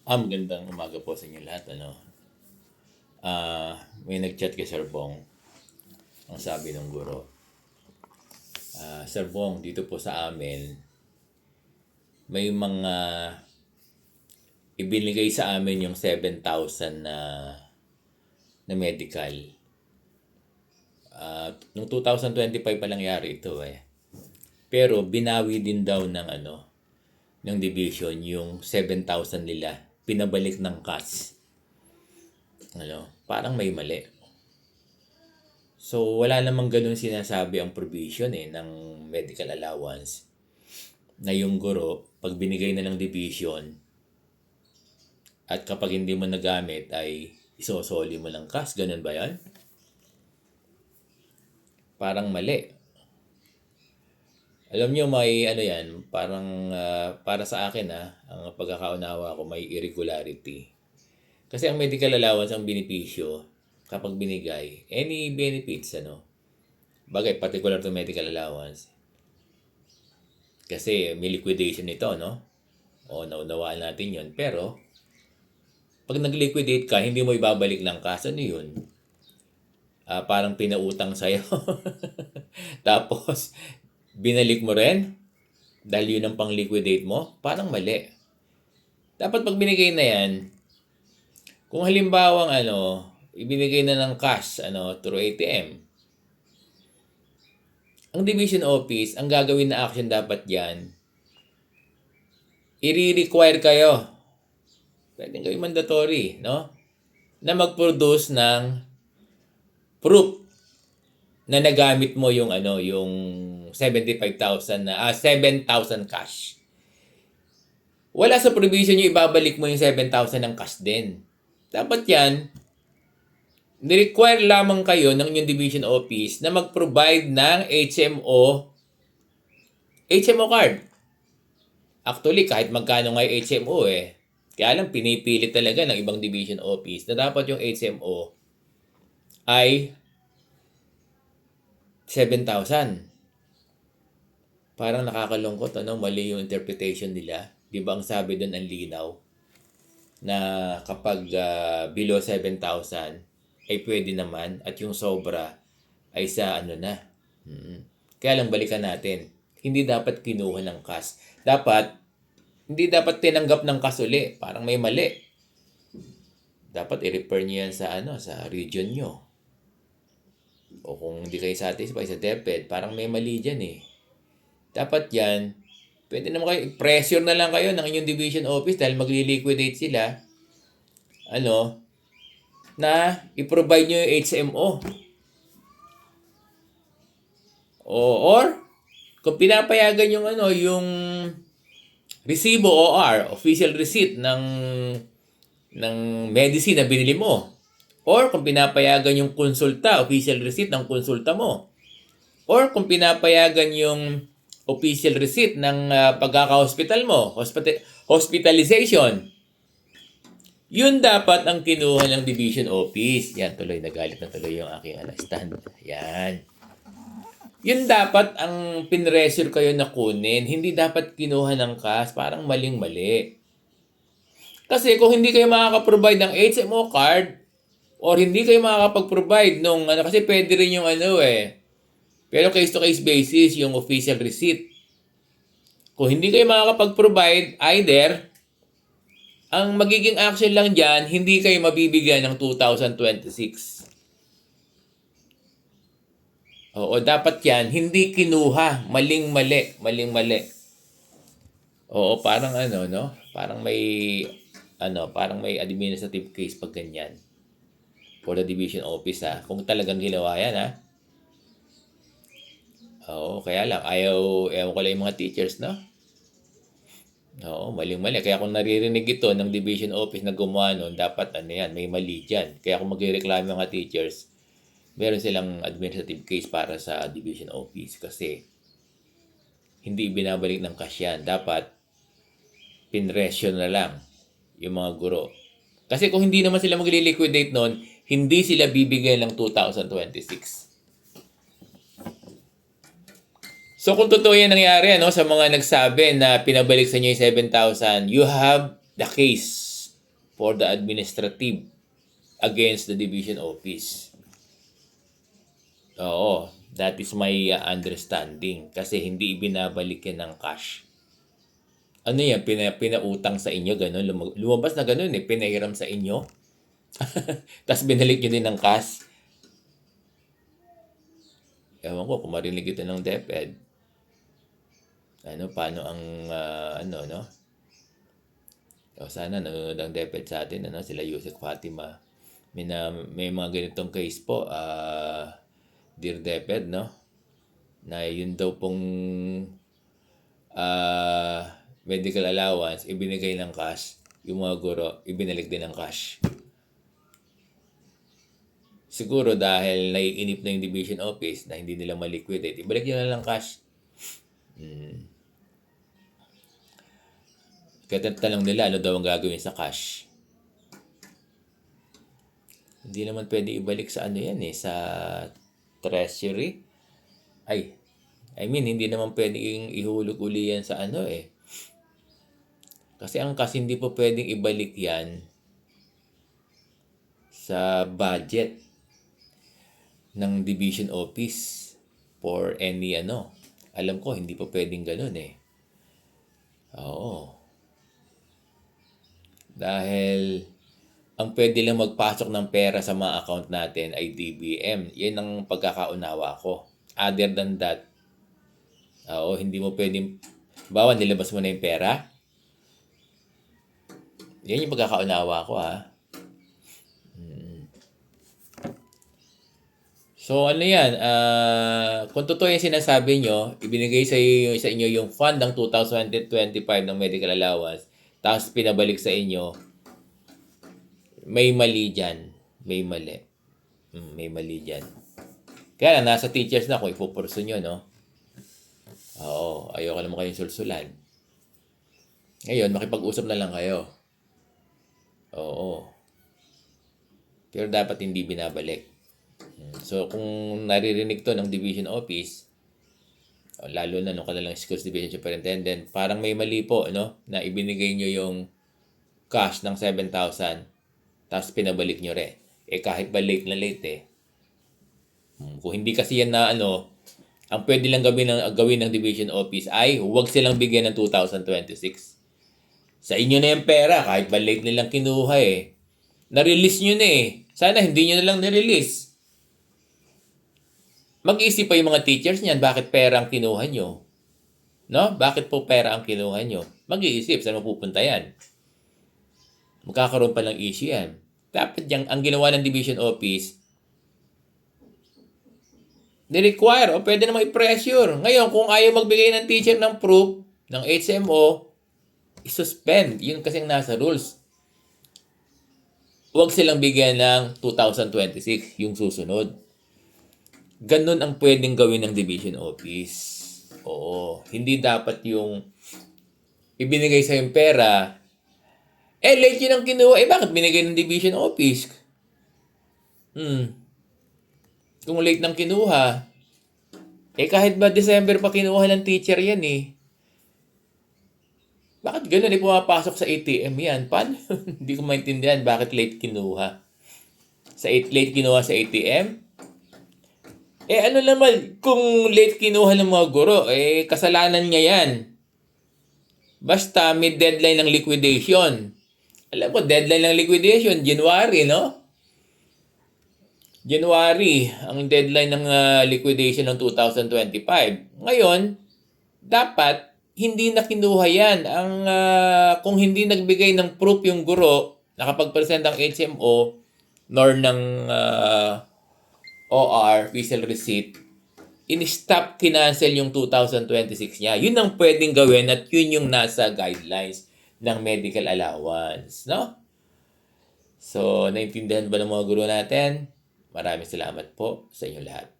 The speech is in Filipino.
Magandang umaga po sa inyo lahat. May nag-chat kay Sir Bong. Ang sabi ng guro, Sir Bong, dito po sa amin, may mga ibinigay sa amin yung 7,000 na medical. Noong 2025 pa lang yari ito eh. Pero binawi din daw ng division yung 7,000 nila. Pinabalik ng cash. Parang may mali. So, wala namang ganun sinasabi ang provision ng medical allowance na yung guro, pag binigay na ng division at kapag hindi mo nagamit ay isosoli mo lang cash. Ganun ba yan? Parang mali. Alam nyo, may yan, parang para sa akin ang pagkakaunawa ko may irregularity. Kasi ang medical allowance, ang benepisyo, kapag binigay, any benefits, bagay, particular to medical allowance. Kasi may liquidation nito, no? O, naunawaan natin yon. Pero, pag nag-liquidate ka, hindi mo ibabalik ng cash. Ano yun? Parang pinautang sa'yo. Tapos, binalik mo rin? Dahil yun ang pang-liquidate mo? Parang mali. Dapat pag binigay na yan, kung halimbawang ibinigay na ng cash through ATM, ang division office, ang gagawin na action dapat diyan, i-require kayo, pwedeng gawin mandatory, no? Na mag-produce ng proof na nagamit mo yung yung 75,000 7,000 cash. Wala sa provision yung ibabalik mo yung 7,000 ng cash din. Dapat yan, ni-require lamang kayo ng inyong division office na mag-provide ng HMO card. Actually, kahit magkano nga yung HMO kaya lang pinipilit talaga ng ibang division office na dapat yung HMO ay 7,000. Parang nakakalungkot, mali yung interpretation nila. Di ba ang sabi doon ang linaw? Na kapag below 7,000 ay pwede naman at yung sobra ay sa na. Kaya lang balikan natin. Hindi dapat kinuha ng cash. Hindi dapat tinanggap ng cash uli. Parang may mali. Dapat i-refer niyo yan sa region nyo. O kung hindi kayo satisfied sa DepEd, parang may mali dyan Dapat yan, pwede naman kayo, pressure na lang kayo ng inyong division office dahil magli-liquidate sila. Na i-provide nyo yung HMO. Or, kung pinapayagan yung yung resibo OR, official receipt ng medicine na binili mo. Or kung pinapayagan yung konsulta, official receipt ng konsulta mo. Or kung pinapayagan yung official receipt ng pagkaka-hospital mo, hospitalization. Yun dapat ang kinuha ng division office. Yan, tuloy, nagalit na tuloy yung aking stand. Yan. Yun dapat ang pinresure kayo na kunin. Hindi dapat kinuha ng cash. Parang maling-mali. Kasi kung hindi kayo makaka-provide ng HMO card, or hindi kayo makakapag-provide nung kasi pwede rin yung pero case-to-case basis yung official receipt. Kung hindi kayo makakapag-provide, either ang magiging action lang dyan, hindi kayo mabibigyan ng 2026. Oo, dapat yan, hindi kinuha. Maling-mali. Maling-mali. Oo, parang no? Parang may administrative case pag ganyan. For the division office Kung talagang ginawa yan Oo, kaya lang, ewan ko lang yung mga teachers, no? Oo, maling-mali. Kaya kung naririnig ito ng division office na gumawa nun, dapat may mali dyan. Kaya kung magreklamo yung mga teachers, meron silang administrative case para sa division office kasi hindi binabalik ng cash yan. Dapat, pinresyo na lang yung mga guro. Kasi kung hindi naman sila magli-liquidate nun, hindi sila bibigyan ng 2026. So kung totoo yan nangyari sa mga nagsabi na pinabalik sa inyo yung 7,000, you have the case. for the administrative against the division office. Oo, that is my understanding. Kasi hindi ibinabalik yan ng cash. Ano yan, pinautang sa inyo, gano'n. Lumabas na gano'n eh, pinahiram sa inyo. Tapos binalik nyo din ng cash. Ewan ko, kung marinig ito ng DepEd, paano ang, no? O sana nanonood ang DepEd sa atin, sila Yusek Fatima. May mga ganitong case po, Dear DepEd, no? Na yun daw pong medical allowance, ibinigay ng cash. Yung mga guro, ibinalik din ng cash. Siguro dahil naiinip na yung division office na hindi nila maliquidate, ibalik nyo na lang cash. Kaya tanong nila, ano daw ang gagawin sa cash? Hindi naman pwede ibalik sa sa treasury. Hindi naman pwedeng ihulog uli yan sa Kasi ang cash hindi po pwedeng ibalik yan sa budget ng division office for any Alam ko, hindi po pwedeng ganun Oo. Dahil ang pwede lang magpasok ng pera sa mga account natin ay DBM. Yan ang pagkakaunawa ko. Other than that, hindi mo pwedeng, nilabas mo na yung pera. Yan yung pagkakaunawa ko So yan, kung totoo yung sinasabi nyo, ibinigay sa inyo yung fund ng 2025 ng medical allowance, tapos pinabalik sa inyo, may mali dyan. May mali. May mali dyan. Kaya lang, nasa teachers na kung ipupurso nyo, no? Oo, ayoko naman kayong sulsulan. Ngayon, makipag-usap na lang kayo. Oo. Pero dapat hindi binabalik. So, kung naririnig to ng division office, lalo na nung kanilang schools division superintendent, parang may mali po, na ibinigay nyo yung cash ng 7,000, tapos pinabalik nyo rin. Kahit ba late na late Kung hindi kasi yan na ang pwede lang gawin ng division office ay huwag silang bigyan ng 2026. Sa inyo na yung pera, kahit ba late nilang kinuha Na-release nyo na Sana hindi nyo na lang nirelease. Mag-iisip pa yung mga teachers niyan, bakit pera ang kinuha nyo? No? Bakit po pera ang kinuha nyo? Mag-iisip, saan mapupunta yan? Magkakaroon pa ng issue yan. Dapat ang ginawa ng division office, ni-require o pwede naman i-pressure. Ngayon, kung ayaw magbigay ng teacher ng proof, ng HMO, i-suspend. Yun kasing nasa rules. Huwag silang bigyan ng 2026, yung susunod. Ganun ang pwedeng gawin ng division office. Oo. Hindi dapat yung ibinigay sa yung pera, late yun ang kinuha. Bakit binigay ng division office? Kung late nang kinuha, kahit ba December pa kinuha ng teacher yan Bakit ganun pumapasok sa ATM yan? Paano? Hindi ko maintindihan bakit late kinuha. Late kinuha sa ATM? Ano naman, kung late kinuha ng mga guro, kasalanan niya yan. Basta may deadline ng liquidation. Alam ko, deadline ng liquidation, January, no? January, ang deadline ng liquidation ng 2025. Ngayon, dapat hindi na kinuha yan. Kung hindi nagbigay ng proof yung guro, nakapag-present ang HMO, nor ng OR, official receipt, in-stop, kinancel yung 2026 niya. Yun ang pwedeng gawin at yun yung nasa guidelines ng medical allowance, no? So, naintindihan ba ng mga guro natin? Maraming salamat po sa inyo lahat.